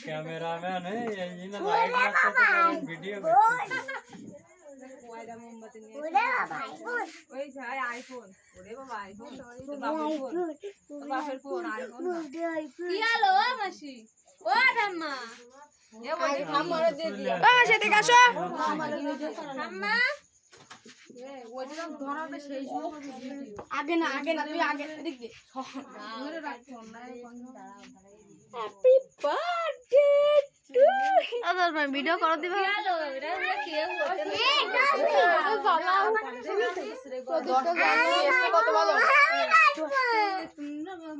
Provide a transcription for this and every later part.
cameraman video iPhone মাসি ও ঠাম্মা আগে না আগে না তুই আগে দেখবি হ্যাপি বার্থডে টু আদার ভাই ভিডিও করে দিবা কত ভালো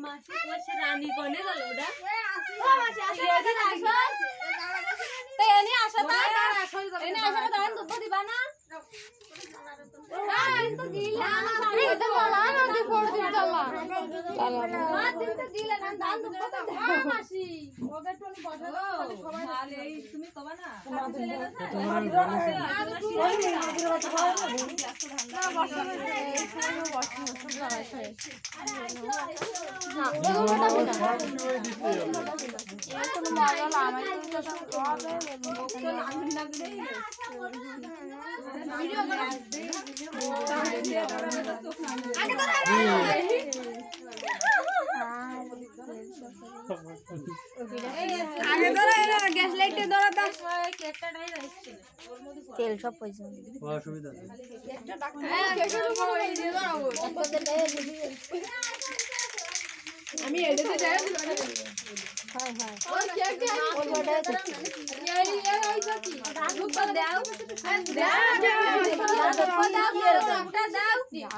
মাসি কইছে রানী কোনে গেল ওটা ও মাসি আসো তাই এনে আসো এনে আসো দান দুধ দিবা না তো দিলা না এটা বলা না দি ফোড় দিন চালা মা দিন তো দিলা না দান দুধ মাসি ওকে টনি বসা দাও সবাই তাহলে এই তুমি কবা না তেল সব পয়সা অসুবিধা আমি এটাতে যাই হ্যাঁ হ্যাঁ ওই কেক কে ওই বড়টা এই হইছে কি দুধ দাও দাও দিয়া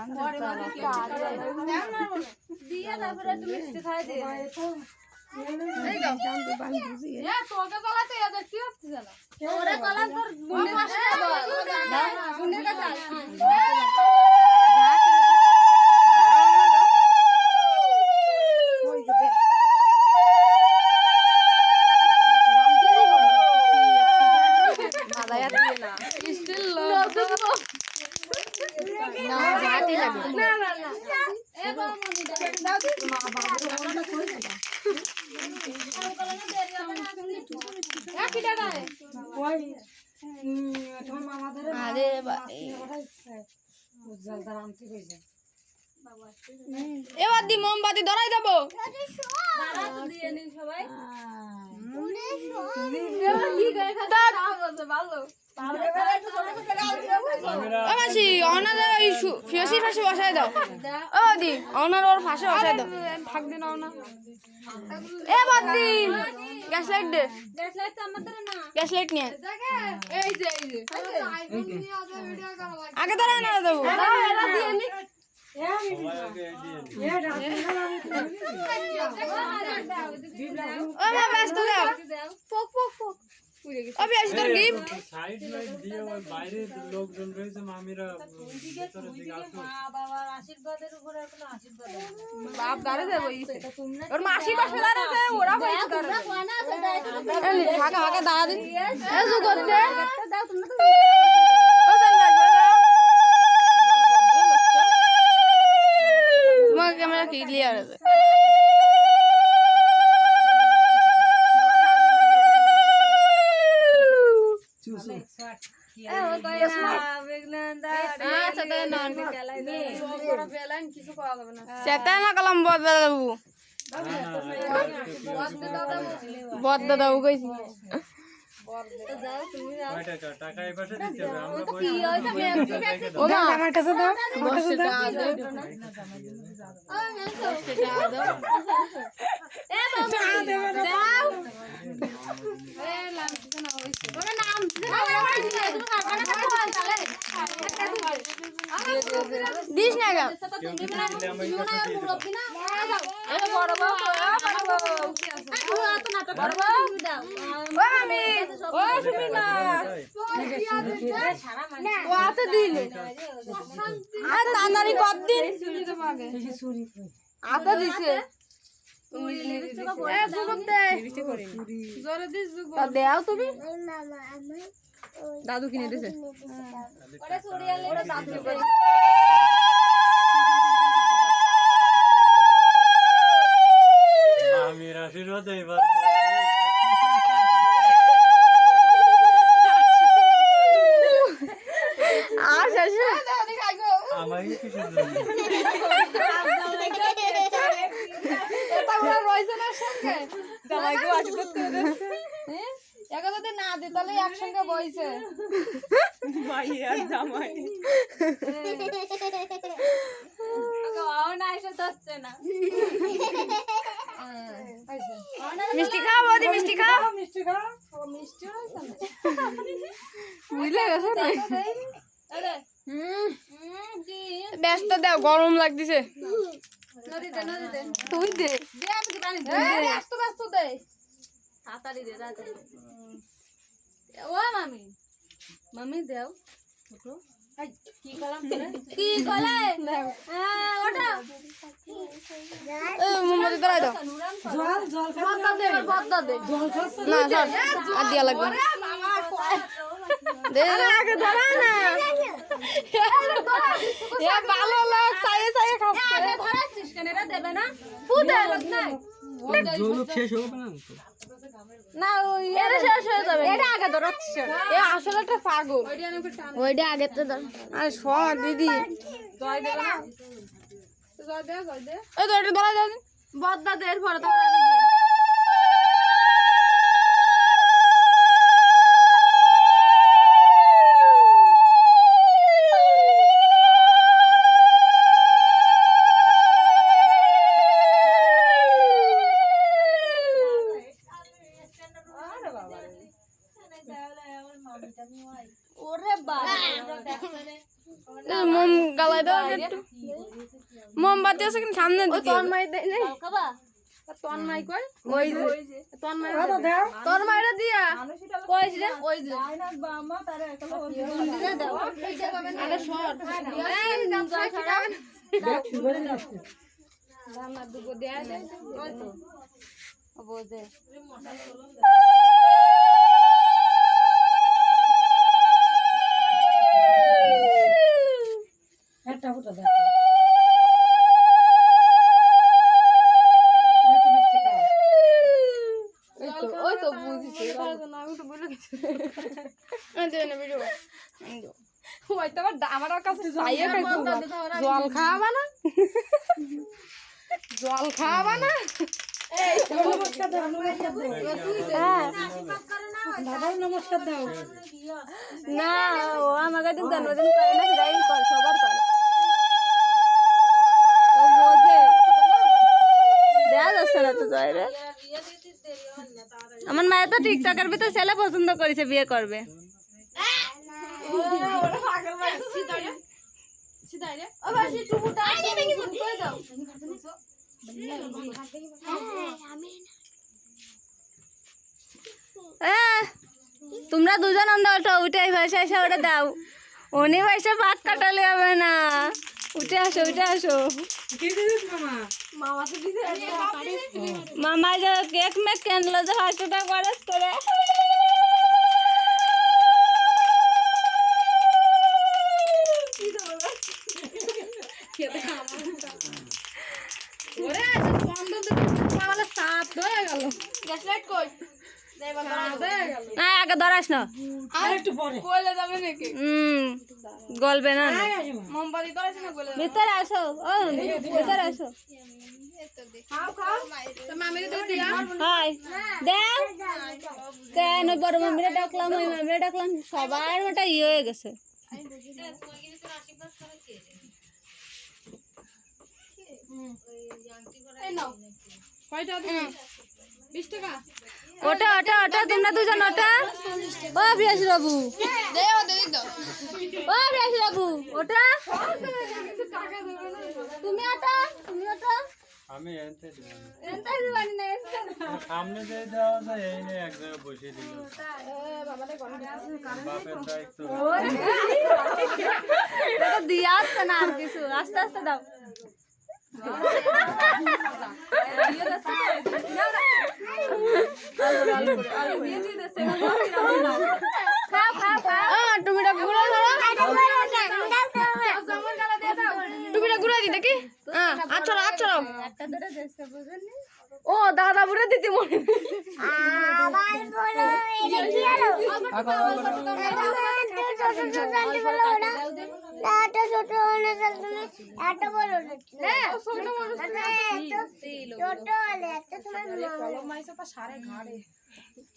তারপরে তুমি খাই দে এই দাও তোকে গলাতে এ দেখি হচ্ছে জানা ওরে গলা তোর বুনে বসে দাও বুনে কা যা এবার দি মোমবাতি ধরাই দেবো মাসি অনাদের ওই ফিয়াসির পাশে বসাই দাও ও দি অনার ওর পাশে বসাই দাও থাক দিন অনা এ বাদি গ্যাস লাইট দে গ্যাস লাইট নিয়ে এই যে আগে ধরে না দেবো ব্যস্ত দাও अभी आज তোর গিফট সাইড লাইট দিয়ে ওই বাইরে লোকজন রয়েছে মামিরা ভিতরে দিকে আসো মা বাবার আশীর্বাদের উপরে কোনো আশীর্বাদ বাপ দাঁড়ে দেব ওর মাসি পাশে দাঁড়ে দে ওরা কইছে দাঁড়ে এই ফাঁকা ফাঁকা দাঁড়া দিন এ জুগত দে দাও তোমরা তো ও চল না তোমার ক্যামেরা কি ক্লিয়ার আছে আমার কাছে দাও দিস না গা তাড়াতাড়ি কতদিন আতা দিছে দেও তুমি দাদু কিনে দিছে আমির আশীর্বাদ এবার আমাকে কিছু না দে তাহলে একসঙ্গে বইছে মিষ্টি খাও বৌদি মিষ্টি খাও বুঝলে গেছে ব্যস্ত দাও গরম লাগতেছে তুই দে ব্যস্ত ব্যস্ত দে তাড়াতাড়ি দে তাড়াতাড়ি ও মামি মামি দাও কি কলাম কি কলে হ্যাঁ ওটা মোমবাতি ধরাই দাও জল জল বদলা দে বদলা দে জল খাস না জল আর দিয়া লাগবে দে আগে ধরা না এ ভালো লোক চাইয়ে চাইয়ে খাচ্ছে আগে ধরাছিস কেন এরা দেবে না পুদে লোক নাই জল শেষ হবে না না ওই এরা শেষ হয়ে যাবে এটা আগে ধরাচ্ছিস এ আসলে একটা পাগল ওইটা আগে তো ধর আরে সর দিদি জয় দেবে না জয় দে এই তো এটা ধরা দাও বদলা দে এর পরে ধরা মোম গালাই দাও একটু মোমবাতি আছে কিন্তু সামনে দিকে তন্মাই দেই নাই খাবা তন্মাই কই ওই যে তন্মাই দাও তন্মাইরা দিয়া কই যে ওই যে আইনা বামা তারে একলা দিয়ে দাও আরে শর্ট এই জয় ছড়া রান্না দুগো দেয়া দে ওই তো ওবজে একটা ফুটা দাও ওই তো বুঝিছি আমি তো বলে গেছি ওই তো আমার কাছে চাইয়ে জল খাওয়াবা না জল খাওয়াবা না নমস্কার দাও না ও আমাকে জন্মদিন করে না সবার করে ও বোঝে দেয়া যাচ্ছে না তো জয় রে আমার মায়ের তো টিকটকের ভিতরে ছেলে পছন্দ করেছে বিয়ে করবে তোমরা দুজন অন্ধ ওঠো উঠে ভাষা এসে ওটা দাও উনি ভাষা ভাত কাটালে হবে না উঠে আসো মামা যে কেক মেক কেনলো যে হাসটা খরচ করে আগে ধরাস না গলবে না ভিতরে আসো ভিতরে আসো কেন বড় মামিরা ডাকলাম ওই মামিরা ডাকলাম সবার মোটা ইয়ে হয়ে গেছে ওটা ওটা ওটা তোমরা দুজন ওটা ও বিয়াস বাবু ও বিয়াস বাবু ওটা তুমি ওটা আমি এনতে দিবানি না সামনে যে দেওয়া যায় এই নিয়ে এক জায়গায় বসিয়ে দিল বাপের দায়িত্ব দিয়া আসছে না আর কিছু আস্তে আস্তে দাও টুপিটা ঘুরে টুপিটা ঘুরে দি দেখি আচ্ছা আচ্ছা ও দাদা বুড়ে দিতে মনে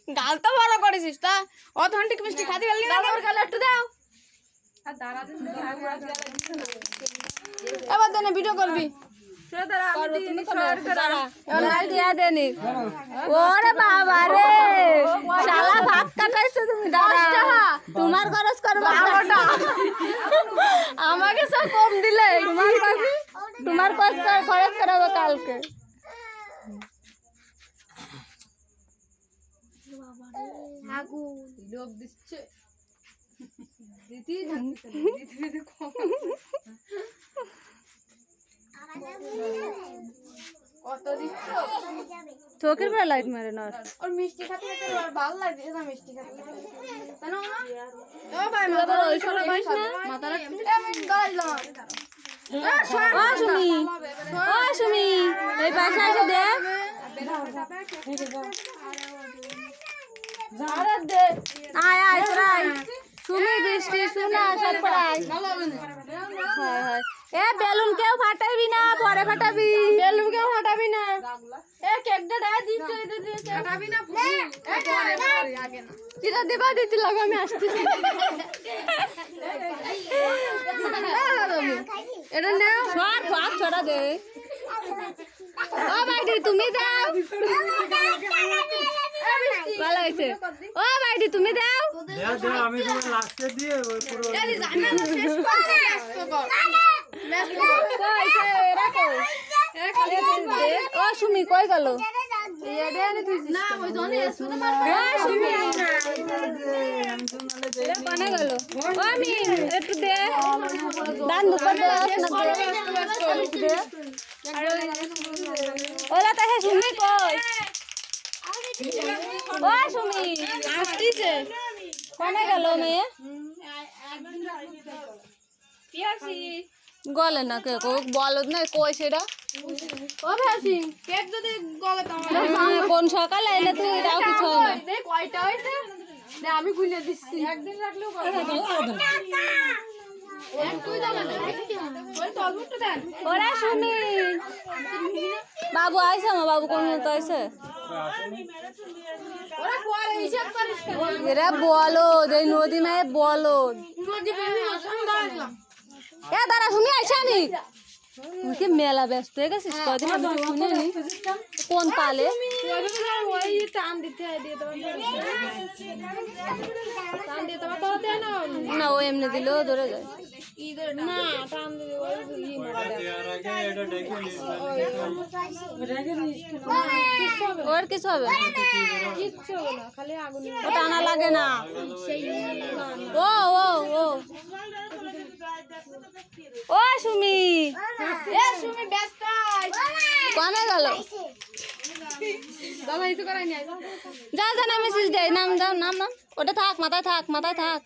গাল তো বড় করেছিস তা অথেন্টিক মিষ্টি খাতে পারলি না গাল একটু দাও এবার দেনে ভিডিও করবি ওরে বাবা রে শালা ভাত কাটাইছো তুমি দাদা তোমার খরচ করবা আমাকে সব কম দিলে তোমার খরচ করাবো কালকে লোক দিচ্ছে চোখের পরে লাইট মারে না ওর মিষ্টি খেতে ভালো লাগে না মিষ্টি খেতে এই পাশে আসে দে আয় আয় তোরাই সুমি বৃষ্টি শোনা সব পড়াই এ বেলুন কেউ ফাটাবি না পরে ফাটাবি বেলুন কেউ ফাটাবি না এ কেকটা দাও দিতে দিতে ফাটাবি না পরে পরে আগে না চিরা দেবা দিতে লাগো আমি আসতেছি এটা নাও সর ফাক ছড়া দে ও বাইডি তুমি দাও ভালো হয়েছে ও বাইডি তুমি দাও আমি তোমার লাস্টে দিয়ে ওই পুরো ও সুমি কই গেল আমি একটু দে দান ওলা তাহে সুমি কই ও সুমি আসতিছে কোনে গেল মেয়ে গলে না কে কো বলদ না কই সেটা ও ভাসি কেক যদি গলে তো কোন সকালে এলে তুই এটাও কিছু হয় না কয়টা হইছে দে আমি গুলে দিচ্ছি একদিন রাখলেও ওরা শুনি বাবু আইছে আমার বাবু কোন মতো আইছে এরা বলো যে নদী মেয়ে বলো এ দাঁড়া শুনি আইসানি তুই কি মেলা ব্যস্ত হয়ে গেছিস কদিন শুনিনি কোন তালে না ও এমনি দিলেও ধরে যায় ওর কিছু হবে ও টানা লাগে না ও ও ও ও সুমি কোনে গেল যা যা নাম মেসেজ দে নাম দাও নাম নাম ওটা থাক মাথায় থাক